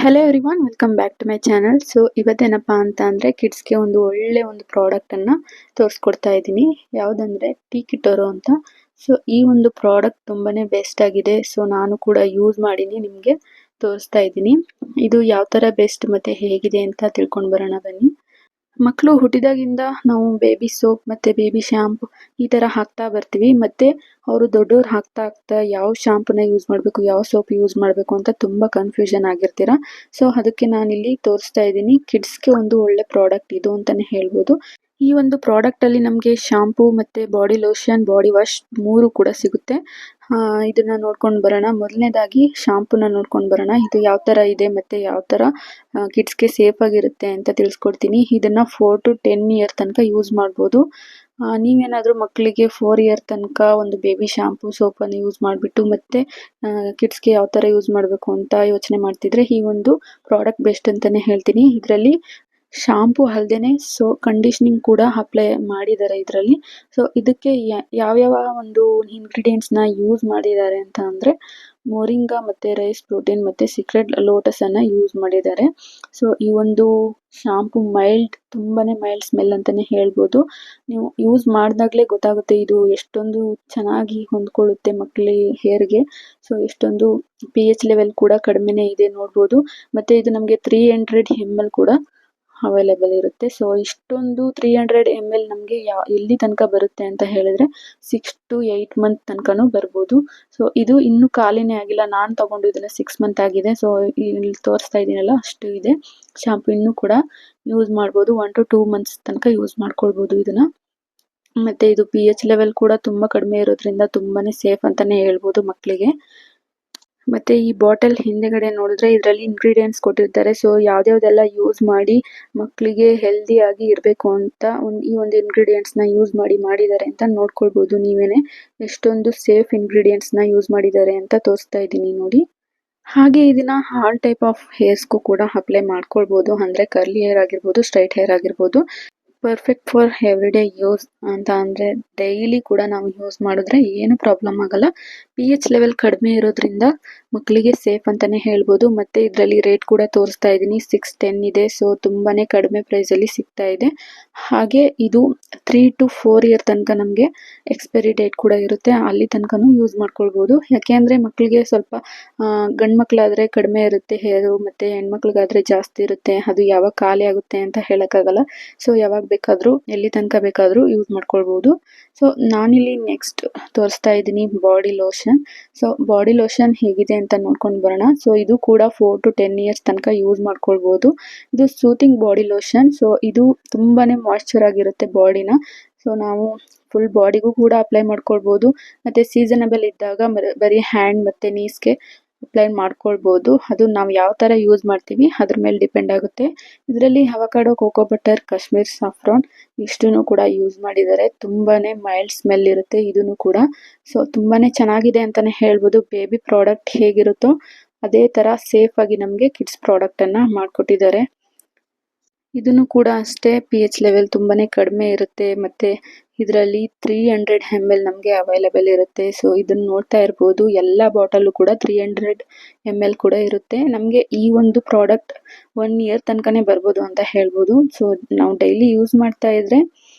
Hello everyone, welcome back to my channel. So ಇವತ್ತೇನಪ್ಪ ಅಂತ ಅಂದರೆ ಕಿಡ್ಸ್ಗೆ ಒಂದು ಒಳ್ಳೆ ಒಂದು ಪ್ರಾಡಕ್ಟನ್ನು ತೋರಿಸ್ಕೊಡ್ತಾ ಇದ್ದೀನಿ. ಯಾವುದಂದರೆ ಟೀ ಕಿಟೋರೋ ಅಂತ. ಸೊ ಈ ಒಂದು ಪ್ರಾಡಕ್ಟ್ ತುಂಬಾ ಬೆಸ್ಟ್ ಆಗಿದೆ. ಸೊ ನಾನು ಕೂಡ ಯೂಸ್ ಮಾಡೀನಿ, ನಿಮಗೆ ತೋರಿಸ್ತಾ ಇದ್ದೀನಿ. ಇದು ಯಾವ ಥರ ಬೆಸ್ಟ್ ಮತ್ತು ಹೇಗಿದೆ ಅಂತ ತಿಳ್ಕೊಂಡು ಬರೋಣ ಬನ್ನಿ. ಮಕ್ಕಳು ಹುಟ್ಟಿದಾಗಿಂದ ನಾವು ಬೇಬಿ ಸೋಪ್ ಮತ್ತು ಬೇಬಿ ಶ್ಯಾಂಪು ಈ ಥರ ಹಾಕ್ತಾ ಬರ್ತೀವಿ. ಮತ್ತು ಅವರು ದೊಡ್ಡವ್ರು ಆಗ್ತಾ ಆಗ್ತಾ ಯಾವ ಶ್ಯಾಂಪೂನ ಯೂಸ್ ಮಾಡಬೇಕು, ಯಾವ ಸೋಪ್ ಯೂಸ್ ಮಾಡಬೇಕು ಅಂತ ತುಂಬ ಕನ್ಫ್ಯೂಷನ್ ಆಗಿರ್ತೀರ. ಸೊ ಅದಕ್ಕೆ ನಾನಿಲ್ಲಿ ತೋರಿಸ್ತಾ ಇದ್ದೀನಿ. ಕಿಡ್ಸ್ಗೆ ಒಂದು ಒಳ್ಳೆ ಪ್ರಾಡಕ್ಟ್ ಇದು ಅಂತಲೇ ಹೇಳ್ಬೋದು. ಈ ಒಂದು ಪ್ರಾಡಕ್ಟಲ್ಲಿ ನಮಗೆ ಶಾಂಪೂ ಮತ್ತು ಬಾಡಿ ಲೋಷನ್, ಬಾಡಿ ವಾಶ್ 3 ಕೂಡ ಸಿಗುತ್ತೆ. ಇದನ್ನು ನೋಡ್ಕೊಂಡು ಬರೋಣ. ಮೊದಲನೇದಾಗಿ ಶಾಂಪೂನ ನೋಡ್ಕೊಂಡು ಬರೋಣ. ಇದು ಯಾವ ಥರ ಇದೆ ಮತ್ತು ಯಾವ ಥರ ಕಿಡ್ಸ್ಗೆ ಸೇಫಾಗಿರುತ್ತೆ ಅಂತ ತಿಳಿಸ್ಕೊಡ್ತೀನಿ. ಇದನ್ನು 4 to 10 ಇಯರ್ ತನಕ ಯೂಸ್ ಮಾಡ್ಬೋದು. ನೀವೇನಾದರೂ ಮಕ್ಕಳಿಗೆ 4 ಇಯರ್ ತನಕ ಒಂದು ಬೇಬಿ ಶಾಂಪೂ ಸೋಪನ್ನು ಯೂಸ್ ಮಾಡಿಬಿಟ್ಟು ಮತ್ತು ಕಿಡ್ಸ್ಗೆ ಯಾವ ಥರ ಯೂಸ್ ಮಾಡಬೇಕು ಅಂತ ಯೋಚನೆ ಮಾಡ್ತಿದ್ರೆ ಈ ಒಂದು ಪ್ರಾಡಕ್ಟ್ ಬೆಸ್ಟ್ ಅಂತಲೇ ಹೇಳ್ತೀನಿ. ಇದರಲ್ಲಿ ಶಾಂಪೂ ಅಲ್ಲದೆ ಕಂಡೀಷ್ನಿಂಗ್ ಕೂಡ ಅಪ್ಲೈ ಮಾಡಿದ್ದಾರೆ ಇದರಲ್ಲಿ. ಸೊ ಇದಕ್ಕೆ ಯಾವ್ಯಾವ ಒಂದು ಇಂಗ್ರೀಡಿಯೆಂಟ್ಸ್ನ ಯೂಸ್ ಮಾಡಿದ್ದಾರೆ ಅಂತ ಅಂದರೆ ಮೋರಿಂಗಾ ಮತ್ತು ರೈಸ್ ಪ್ರೋಟೀನ್ ಮತ್ತು ಸೀಕ್ರೆಟ್ ಲೋಟಸನ್ನು ಯೂಸ್ ಮಾಡಿದ್ದಾರೆ. ಸೊ ಈ ಒಂದು ಶಾಂಪೂ ತುಂಬಾ ಮೈಲ್ಡ್ ಸ್ಮೆಲ್ ಅಂತಲೇ ಹೇಳ್ಬೋದು. ನೀವು ಯೂಸ್ ಮಾಡಿದಾಗಲೇ ಗೊತ್ತಾಗುತ್ತೆ ಇದು ಎಷ್ಟೊಂದು ಚೆನ್ನಾಗಿ ಹೊಂದ್ಕೊಳ್ಳುತ್ತೆ ಮಕ್ಕಳಿಗೆ ಹೇರ್ಗೆ. ಸೊ ಎಷ್ಟೊಂದು pH ಲೆವೆಲ್ ಕೂಡ ಕಡಿಮೆನೇ ಇದೆ ನೋಡ್ಬೋದು. ಮತ್ತು ಇದು ನಮಗೆ 300 ml ಕೂಡ ಅವೈಲೇಬಲ್ ಇರುತ್ತೆ. ಸೊ ಇಷ್ಟೊಂದು 300 ml ನಮಗೆ ಎಲ್ಲಿ ತನಕ ಬರುತ್ತೆ ಅಂತ ಹೇಳಿದ್ರೆ 6 to 8 ಮಂತ್ ತನಕನೂ ಬರ್ಬೋದು. ಸೊ ಇದು ಇನ್ನೂ ಖಾಲಿನೇ ಆಗಿಲ್ಲ. ನಾನು ತಗೊಂಡು ಇದನ್ನು 6 ಮಂತ್ ಆಗಿದೆ. ಸೊ ಇಲ್ಲಿ ತೋರಿಸ್ತಾ ಇದ್ದೀನಲ್ಲ ಅಷ್ಟು ಇದೆ. ಶಾಂಪು ಇನ್ನೂ ಕೂಡ ಯೂಸ್ ಮಾಡ್ಬೋದು. 1 to 2 ಮಂತ್ಸ್ ತನಕ ಯೂಸ್ ಮಾಡ್ಕೊಳ್ಬೋದು ಇದನ್ನು. ಮತ್ತು ಇದು pH ಲೆವೆಲ್ ಕೂಡ ತುಂಬ ಕಡಿಮೆ ಇರೋದ್ರಿಂದ ತುಂಬಾ ಸೇಫ್ ಅಂತಲೇ ಹೇಳ್ಬೋದು ಮಕ್ಕಳಿಗೆ. ಮತ್ತು ಈ ಬಾಟಲ್ ಹಿಂದೆಗಡೆ ನೋಡಿದ್ರೆ ಇದರಲ್ಲಿ ಇಂಗ್ರೀಡಿಯೆಂಟ್ಸ್ ಕೊಟ್ಟಿರ್ತಾರೆ. ಸೊ ಯಾವ್ದ್ಯಾವ್ದೆಲ್ಲ ಯೂಸ್ ಮಾಡಿ ಮಕ್ಕಳಿಗೆ ಹೆಲ್ದಿಯಾಗಿ ಇರಬೇಕು ಅಂತ ಈ ಒಂದು ಇಂಗ್ರೀಡಿಯೆಂಟ್ಸ್ನ ಯೂಸ್ ಮಾಡಿದ್ದಾರೆ ಅಂತ ನೋಡ್ಕೊಳ್ಬೋದು ನೀವೇನೆ. ಎಷ್ಟೊಂದು ಸೇಫ್ ಇಂಗ್ರೀಡಿಯೆಂಟ್ಸ್ನ ಯೂಸ್ ಮಾಡಿದ್ದಾರೆ ಅಂತ ತೋರಿಸ್ತಾ ಇದ್ದೀನಿ ನೋಡಿ. ಹಾಗೆ ಇದನ್ನು ಆಲ್ ಟೈಪ್ ಆಫ್ ಹೇರ್ಸ್ಗೂ ಕೂಡ ಅಪ್ಲೈ ಮಾಡ್ಕೊಳ್ಬೋದು. ಅಂದರೆ ಕರ್ಲಿ ಹೇರ್ ಆಗಿರ್ಬೋದು, ಸ್ಟ್ರೈಟ್ ಹೇರ್ ಆಗಿರ್ಬೋದು. ಪರ್ಫೆಕ್ಟ್ ಫಾರ್ ಎವ್ರಿಡೇ ಯೂಸ್ ಅಂತ ಅಂದರೆ ಡೈಲಿ ಕೂಡ ನಾವು ಯೂಸ್ ಮಾಡಿದ್ರೆ ಏನು ಪ್ರಾಬ್ಲಮ್ ಆಗಲ್ಲ. pH ಲೆವೆಲ್ ಕಡಿಮೆ ಇರೋದ್ರಿಂದ ಮಕ್ಕಳಿಗೆ ಸೇಫ್ ಅಂತಲೇ ಹೇಳ್ಬೋದು. ಮತ್ತು ಇದರಲ್ಲಿ ರೇಟ್ ಕೂಡ ತೋರಿಸ್ತಾ ಇದ್ದೀನಿ, 610 ಇದೆ. ಸೊ ತುಂಬಾ ಕಡಿಮೆ ಪ್ರೈಸಲ್ಲಿ ಸಿಗ್ತಾ ಇದೆ. ಹಾಗೆ ಇದು 3 to 4 ಇಯರ್ ತನಕ ನಮಗೆ ಎಕ್ಸ್ಪೈರಿ ಡೇಟ್ ಕೂಡ ಇರುತ್ತೆ. ಅಲ್ಲಿ ತನಕನೂ ಯೂಸ್ ಮಾಡ್ಕೊಳ್ಬೋದು. ಯಾಕೆಂದರೆ ಮಕ್ಕಳಿಗೆ ಸ್ವಲ್ಪ ಗಂಡು ಮಕ್ಕಳಾದರೆ ಕಡಿಮೆ ಇರುತ್ತೆ ಹೇರು, ಮತ್ತು ಹೆಣ್ಮಕ್ಳಿಗಾದರೆ ಜಾಸ್ತಿ ಇರುತ್ತೆ. ಅದು ಯಾವಾಗ ಖಾಲಿ ಆಗುತ್ತೆ ಅಂತ ಹೇಳೋಕ್ಕಾಗಲ್ಲ. ಸೊ ಯಾವಾಗ ಬೇಕಾದರೂ ಎಲ್ಲಿ ತನಕ ಬೇಕಾದರೂ ಯೂಸ್ ಮಾಡ್ಕೊಳ್ಬೋದು. ಸೊ ನಾನಿಲ್ಲಿ ನೆಕ್ಸ್ಟ್ ತೋರಿಸ್ತಾ ಇದ್ದೀನಿ body lotion. So body lotion ಹೇಗಿದೆ ಅಂತ ನೋಡ್ಕೊಂಡು ಬರೋಣ. ಸೊ ಇದು ಕೂಡ 4 to 10 ಇಯರ್ಸ್ ತನಕ ಯೂಸ್ ಮಾಡ್ಕೊಳ್ಬೋದು. ಇದು ಸೂತಿಂಗ್ ಬಾಡಿ ಲೋಷನ್. ಸೊ ಇದು ತುಂಬಾ ಮಾಯ್ಶ್ಚರ್ ಆಗಿರುತ್ತೆ ಬಾಡಿನ. ಸೊ ನಾವು ಫುಲ್ ಬಾಡಿಗೂ ಕೂಡ ಅಪ್ಲೈ ಮಾಡ್ಕೊಳ್ಬೋದು. ಮತ್ತು ಸೀಸನಬಲ್ ಇದ್ದಾಗ ಬರೀ ಹ್ಯಾಂಡ್ ಮತ್ತು ನೀಸ್ಗೆ ಅಪ್ಲೈ ಮಾಡ್ಕೊಳ್ಬೋದು. ಅದು ನಾವು ಯಾವ ಥರ ಯೂಸ್ ಮಾಡ್ತೀವಿ ಅದ್ರ ಮೇಲೆ ಡಿಪೆಂಡ್ ಆಗುತ್ತೆ. ಇದರಲ್ಲಿ avocado, cocoa butter, Kashmir saffron ಇಷ್ಟನ್ನು ಕೂಡ ಯೂಸ್ ಮಾಡಿದ್ದಾರೆ. ತುಂಬಾ ಮೈಲ್ಡ್ ಸ್ಮೆಲ್ ಇರುತ್ತೆ ಇದನ್ನು ಕೂಡ. ಸೊ ತುಂಬಾ ಚೆನ್ನಾಗಿದೆ ಅಂತಲೇ ಹೇಳ್ಬೋದು. ಬೇಬಿ ಪ್ರಾಡಕ್ಟ್ ಹೇಗಿರುತ್ತೋ ಅದೇ ಥರ ಸೇಫಾಗಿ ನಮಗೆ ಕಿಡ್ಸ್ ಪ್ರಾಡಕ್ಟನ್ನು ಮಾಡಿಕೊಟ್ಟಿದ್ದಾರೆ. ಇದನ್ನು ಕೂಡ ಅಷ್ಟೇ pH ಲೆವೆಲ್ ತುಂಬಾ ಕಡಿಮೆ ಇರುತ್ತೆ. ಮತ್ತು ಇದರಲ್ಲಿ 300 ml ನಮಗೆ ಅವೈಲೇಬಲ್ ಇರುತ್ತೆ. ಸೊ ಇದನ್ನು ನೋಡ್ತಾ ಇರ್ಬೋದು, ಎಲ್ಲ ಬಾಟಲು ಕೂಡ 300 ml ಕೂಡ ಇರುತ್ತೆ. ನಮಗೆ ಈ ಒಂದು ಪ್ರಾಡಕ್ಟ್ 1 ಇಯರ್ ತನಕನೇ ಬರ್ಬೋದು ಅಂತ ಹೇಳ್ಬೋದು. ಸೊ ನಾವು ಡೈಲಿ ಯೂಸ್ ಮಾಡ್ತಾ ಇದ್ರೆ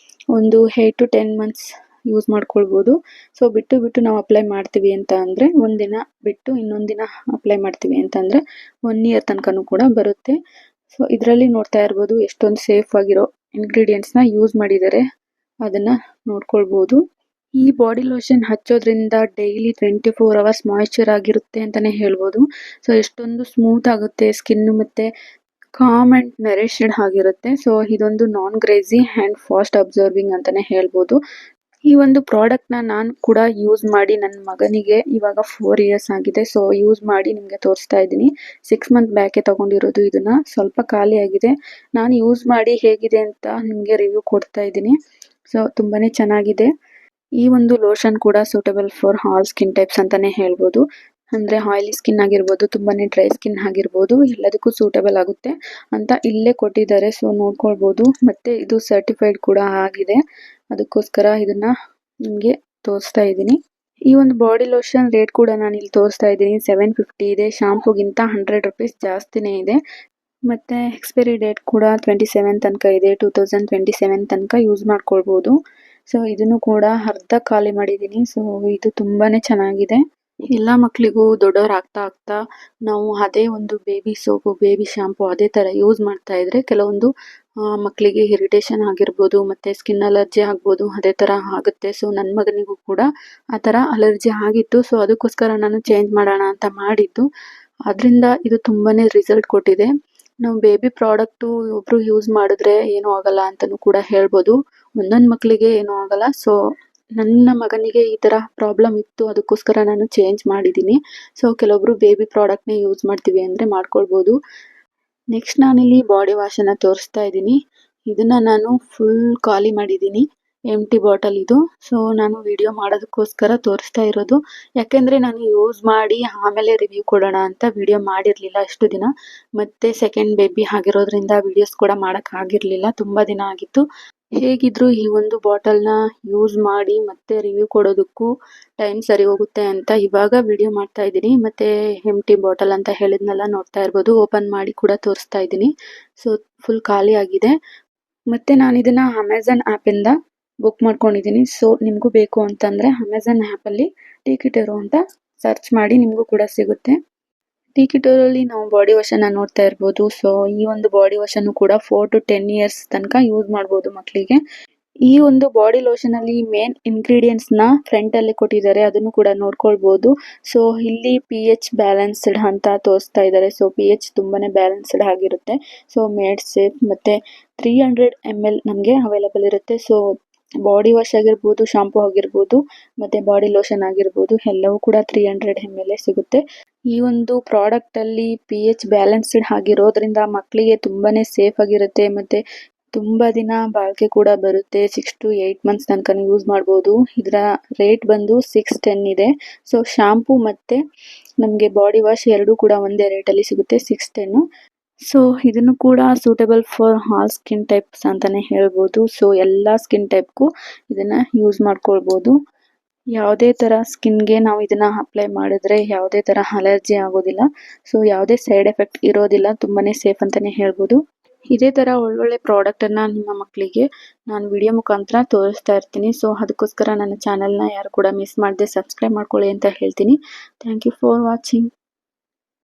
ಒಂದು 8 to 10 ಮಂತ್ಸ್ ಯೂಸ್ ಮಾಡ್ಕೊಳ್ಬೋದು. ಸೊ ಬಿಟ್ಟು ನಾವು ಅಪ್ಲೈ ಮಾಡ್ತೀವಿ ಅಂತ ಅಂದರೆ ಒಂದಿನ ಬಿಟ್ಟು ಇನ್ನೊಂದು ದಿನ ಅಪ್ಲೈ ಮಾಡ್ತೀವಿ ಅಂತಂದರೆ 1 ಇಯರ್ ತನಕನೂ ಕೂಡ ಬರುತ್ತೆ. ಸೊ ಇದರಲ್ಲಿ ನೋಡ್ತಾ ಇರ್ಬೋದು ಎಷ್ಟೊಂದು ಸೇಫ್ ಆಗಿರೋ ಇಂಗ್ರೀಡಿಯೆಂಟ್ಸ್ನ ಯೂಸ್ ಮಾಡಿದ್ದಾರೆ, ಅದನ್ನು ನೋಡ್ಕೊಳ್ಬೋದು. ಈ ಬಾಡಿ ಲೋಷನ್ ಹಚ್ಚೋದ್ರಿಂದ ಡೈಲಿ 24 hours ಮಾಯ್ಶ್ಚರ್ ಆಗಿರುತ್ತೆ ಅಂತಲೇ ಹೇಳ್ಬೋದು. ಸೊ ಎಷ್ಟೊಂದು ಸ್ಮೂತ್ ಆಗುತ್ತೆ ಸ್ಕಿನ್ನು, ಮತ್ತು ಕಾಮ್ ಆ್ಯಂಡ್ ನರಿಶ್ಡ್ ಆಗಿರುತ್ತೆ. ಸೊ ಇದೊಂದು ನಾನ್ ಗ್ರೇಸಿ ಆ್ಯಂಡ್ ಫಾಸ್ಟ್ ಅಬ್ಸರ್ವಿಂಗ್ ಅಂತಲೇ ಹೇಳ್ಬೋದು. ಈ ಒಂದು ಪ್ರಾಡಕ್ಟ್ನ ನಾನು ಕೂಡ ಯೂಸ್ ಮಾಡಿ ನನ್ನ ಮಗನಿಗೆ ಇವಾಗ 4 ಇಯರ್ಸ್ ಆಗಿದೆ. ಸೊ ಯೂಸ್ ಮಾಡಿ ನಿಮಗೆ ತೋರಿಸ್ತಾ ಇದ್ದೀನಿ. 6 ಮಂತ್ ಬ್ಯಾಕೆ ತೊಗೊಂಡಿರೋದು ಇದನ್ನು. ಸ್ವಲ್ಪ ಖಾಲಿ ಆಗಿದೆ. ನಾನು ಯೂಸ್ ಮಾಡಿ ಹೇಗಿದೆ ಅಂತ ನಿಮಗೆ ರಿವ್ಯೂ ಕೊಡ್ತಾ ಇದ್ದೀನಿ. ಸೊ ತುಂಬಾ ಚೆನ್ನಾಗಿದೆ. ಈ ಒಂದು ಲೋಷನ್ ಕೂಡ suitable for all skin types ಅಂತಲೇ ಹೇಳ್ಬೋದು. ಅಂದರೆ ಆಯಿಲಿ ಸ್ಕಿನ್ ಆಗಿರ್ಬೋದು, ತುಂಬಾ ಡ್ರೈ ಸ್ಕಿನ್ ಆಗಿರ್ಬೋದು, ಎಲ್ಲದಕ್ಕೂ ಸೂಟಬಲ್ ಆಗುತ್ತೆ ಅಂತ ಇಲ್ಲೇ ಕೊಟ್ಟಿದ್ದಾರೆ. ಸೊ ನೋಡ್ಕೊಳ್ಬೋದು. ಮತ್ತು ಇದು ಸರ್ಟಿಫೈಡ್ ಕೂಡ ಆಗಿದೆ. ಅದಕ್ಕೋಸ್ಕರ ಇದನ್ನು ನಿಮಗೆ ತೋರಿಸ್ತಾ ಇದ್ದೀನಿ. ಈ ಒಂದು ಬಾಡಿ ಲೋಷನ್ ರೇಟ್ ಕೂಡ ನಾನು ಇಲ್ಲಿ ತೋರಿಸ್ತಾ ಇದ್ದೀನಿ 750 ಇದೆ. ಶಾಂಪೂಗಿಂತ 100 ರೂಪೀಸ್ ಜಾಸ್ತಿನೇ ಇದೆ. ಮತ್ತೆ ಎಕ್ಸ್ಪೈರಿ ಡೇಟ್ ಕೂಡ 27 ತನಕ ಇದೆ. 2027 ತನಕ ಯೂಸ್ ಮಾಡ್ಕೊಳ್ಬೋದು. ಸೊ ಇದನ್ನು ಕೂಡ ಅರ್ಧ ಖಾಲಿ ಮಾಡಿದ್ದೀನಿ. ಸೊ ಇದು ತುಂಬಾನೇ ಚೆನ್ನಾಗಿದೆ. ಎಲ್ಲ ಮಕ್ಕಳಿಗೂ ದೊಡ್ಡವರಾಗ್ತಾ ಆಗ್ತಾ ನಾವು ಅದೇ ಒಂದು ಬೇಬಿ ಸೋಪು, ಬೇಬಿ ಶಾಂಪೂ ಅದೇ ಥರ ಯೂಸ್ ಮಾಡ್ತಾ ಇದ್ರೆ ಕೆಲವೊಂದು ಮಕ್ಕಳಿಗೆ ಇರಿಟೇಷನ್ ಆಗಿರ್ಬೋದು, ಮತ್ತೆ ಸ್ಕಿನ್ ಅಲರ್ಜಿ ಆಗ್ಬೋದು, ಅದೇ ಥರ ಆಗುತ್ತೆ. ಸೊ ನನ್ನ ಮಗನಿಗೂ ಕೂಡ ಆ ಥರ ಅಲರ್ಜಿ ಆಗಿತ್ತು. ಸೊ ಅದಕ್ಕೋಸ್ಕರ ನಾನು ಚೇಂಜ್ ಮಾಡೋಣ ಅಂತ ಮಾಡಿದ್ದು. ಅದರಿಂದ ಇದು ತುಂಬಾನೇ ರಿಸಲ್ಟ್ ಕೊಟ್ಟಿದೆ. ನಾವು ಬೇಬಿ ಪ್ರಾಡಕ್ಟು ಒಬ್ರು ಯೂಸ್ ಮಾಡಿದ್ರೆ ಏನೂ ಆಗಲ್ಲ ಅಂತಲೂ ಕೂಡ ಹೇಳ್ಬೋದು. ಒಂದೊಂದು ಮಕ್ಕಳಿಗೆ ಏನೂ ಆಗಲ್ಲ. ಸೊ ನನ್ನ ಮಗನಿಗೆ ಈ ಥರ ಪ್ರಾಬ್ಲಮ್ ಇತ್ತು, ಅದಕ್ಕೋಸ್ಕರ ನಾನು ಚೇಂಜ್ ಮಾಡಿದ್ದೀನಿ. ಸೊ ಕೆಲವೊಬ್ರು ಬೇಬಿ ಪ್ರಾಡಕ್ಟ್ನೇ ಯೂಸ್ ಮಾಡ್ತೀವಿ ಅಂದರೆ ಮಾಡ್ಕೊಳ್ಬೋದು. ನೆಕ್ಸ್ಟ್ ನಾನಿಲ್ಲಿ ಬಾಡಿ ವಾಶನ್ನು ತೋರಿಸ್ತಾ ಇದ್ದೀನಿ. ಇದನ್ನು ನಾನು ಫುಲ್ ಖಾಲಿ ಮಾಡಿದ್ದೀನಿ. ಎಂಟಿ ಬಾಟಲ್ ಇದು. ಸೊ ನಾನು ವಿಡಿಯೋ ಮಾಡೋದಕ್ಕೋಸ್ಕರ ತೋರಿಸ್ತಾ ಇರೋದು. ಯಾಕೆಂದರೆ ನಾನು ಯೂಸ್ ಮಾಡಿ ಆಮೇಲೆ ರಿವ್ಯೂ ಕೊಡೋಣ ಅಂತ ವಿಡಿಯೋ ಮಾಡಿರಲಿಲ್ಲ ಅಷ್ಟು ದಿನ. ಮತ್ತು ಸೆಕೆಂಡ್ ಬೇಬಿ ಆಗಿರೋದ್ರಿಂದ ವಿಡಿಯೋಸ್ ಕೂಡ ಮಾಡೋಕ್ಕಾಗಿರಲಿಲ್ಲ, ತುಂಬ ದಿನ ಆಗಿತ್ತು. ಹೇಗಿದ್ರೂ ಈ ಒಂದು ಬಾಟಲ್ನ ಯೂಸ್ ಮಾಡಿ ಮತ್ತೆ ರಿವ್ಯೂ ಕೊಡೋದಕ್ಕೂ ಟೈಮ್ ಸರಿ ಹೋಗುತ್ತೆ ಅಂತ ಇವಾಗ ವಿಡಿಯೋ ಮಾಡ್ತಾ ಇದ್ದೀನಿ. ಮತ್ತು ಎಂಟಿ ಬಾಟಲ್ ಅಂತ ಹೇಳಿದ್ನೆಲ್ಲ ನೋಡ್ತಾ ಇರ್ಬೋದು. ಓಪನ್ ಮಾಡಿ ಕೂಡ ತೋರಿಸ್ತಾ ಇದ್ದೀನಿ. ಸೊ ಫುಲ್ ಖಾಲಿ ಆಗಿದೆ. ಮತ್ತು ನಾನು ಇದನ್ನು ಅಮೆಝಾನ್ ಆ್ಯಪಿಂದ ಬುಕ್ ಮಾಡ್ಕೊಂಡಿದ್ದೀನಿ. ಸೊ ನಿಮಗೂ ಬೇಕು ಅಂತಂದರೆ ಅಮೆಝಾನ್ ಆ್ಯಪಲ್ಲಿ ಟೀಕಿಟೋರು ಅಂತ ಸರ್ಚ್ ಮಾಡಿ ನಿಮಗೂ ಕೂಡ ಸಿಗುತ್ತೆ. ಟೀಕಿಟೋರಲ್ಲಿ ನಾವು ಬಾಡಿ ವಾಶನ್ನು ನೋಡ್ತಾ ಇರ್ಬೋದು. ಸೊ ಈ ಒಂದು ಬಾಡಿ ವಾಶನ್ನು ಕೂಡ 4 to 10 ಇಯರ್ಸ್ ತನಕ ಯೂಸ್ ಮಾಡ್ಬೋದು ಮಕ್ಕಳಿಗೆ. ಈ ಒಂದು ಬಾಡಿ ಲೋಷನಲ್ಲಿ ಮೇನ್ ಇಂಗ್ರೀಡಿಯೆಂಟ್ಸ್ನ ಫ್ರಂಟಲ್ಲಿ ಕೊಟ್ಟಿದ್ದಾರೆ, ಅದನ್ನು ಕೂಡ ನೋಡ್ಕೊಳ್ಬೋದು. ಸೊ ಇಲ್ಲಿ pH ಬ್ಯಾಲೆನ್ಸ್ಡ್ ಅಂತ ತೋರಿಸ್ತಾ ಇದ್ದಾರೆ. ಸೊ pH ತುಂಬಾನೇ ಬ್ಯಾಲೆನ್ಸ್ಡ್ ಆಗಿರುತ್ತೆ. ಸೊ ಮೇಡ್ ಸೇಫ್ ಮತ್ತು 300 ml ನಮಗೆ ಅವೈಲೇಬಲ್ ಇರುತ್ತೆ. ಸೊ ಬಾಡಿ ವಾಶ್ ಆಗಿರ್ಬೋದು, ಶಾಂಪೂ ಆಗಿರ್ಬೋದು, ಮತ್ತು ಬಾಡಿ ಲೋಷನ್ ಆಗಿರ್ಬೋದು ಎಲ್ಲವೂ ಕೂಡ 300 ml ಸಿಗುತ್ತೆ. ಈ ಒಂದು ಪ್ರಾಡಕ್ಟಲ್ಲಿ pH ಬ್ಯಾಲೆನ್ಸ್ಡ್ ಆಗಿರೋದ್ರಿಂದ ಮಕ್ಕಳಿಗೆ ತುಂಬಾ ಸೇಫ್ ಆಗಿರುತ್ತೆ. ಮತ್ತು ತುಂಬ ದಿನ ಬಾಳಿಕೆ ಕೂಡ ಬರುತ್ತೆ. 6 to 8 ಮಂತ್ಸ್ ತನಕ ಯೂಸ್ ಮಾಡ್ಬೋದು. ಇದರ ರೇಟ್ ಬಂದು 610 ಇದೆ. ಸೊ ಶಾಂಪೂ ಮತ್ತು ನಮಗೆ ಬಾಡಿ ವಾಶ್ ಎರಡೂ ಕೂಡ ಒಂದೇ ರೇಟಲ್ಲಿ ಸಿಗುತ್ತೆ, 610. ಸೊ ಇದನ್ನು ಕೂಡ suitable for all skin types ಅಂತಲೇ ಹೇಳ್ಬೋದು. ಸೊ ಎಲ್ಲ ಸ್ಕಿನ್ ಟೈಪ್ಗೂ ಇದನ್ನು ಯೂಸ್ ಮಾಡ್ಕೊಳ್ಬೋದು. ಯಾವುದೇ ಥರ ಸ್ಕಿನ್ಗೆ ನಾವು ಇದನ್ನು ಅಪ್ಲೈ ಮಾಡಿದ್ರೆ ಯಾವುದೇ ಥರ ಅಲರ್ಜಿ ಆಗೋದಿಲ್ಲ. ಸೊ ಯಾವುದೇ ಸೈಡ್ ಎಫೆಕ್ಟ್ ಇರೋದಿಲ್ಲ. ತುಂಬಾ ಸೇಫ್ ಅಂತಲೇ ಹೇಳ್ಬೋದು. ಇದೇ ಥರ ಒಳ್ಳೊಳ್ಳೆ ಪ್ರಾಡಕ್ಟನ್ನು ನಿಮ್ಮ ಮಕ್ಕಳಿಗೆ ನಾನು ವಿಡಿಯೋ ಮುಖಾಂತರ ತೋರಿಸ್ತಾ ಇರ್ತೀನಿ. ಸೊ ಅದಕ್ಕೋಸ್ಕರ ನನ್ನ ಚಾನಲ್ನ ಯಾರು ಕೂಡ ಮಿಸ್ ಮಾಡದೆ ಸಬ್ಸ್ಕ್ರೈಬ್ ಮಾಡ್ಕೊಳ್ಳಿ ಅಂತ ಹೇಳ್ತೀನಿ. Thank you for watching.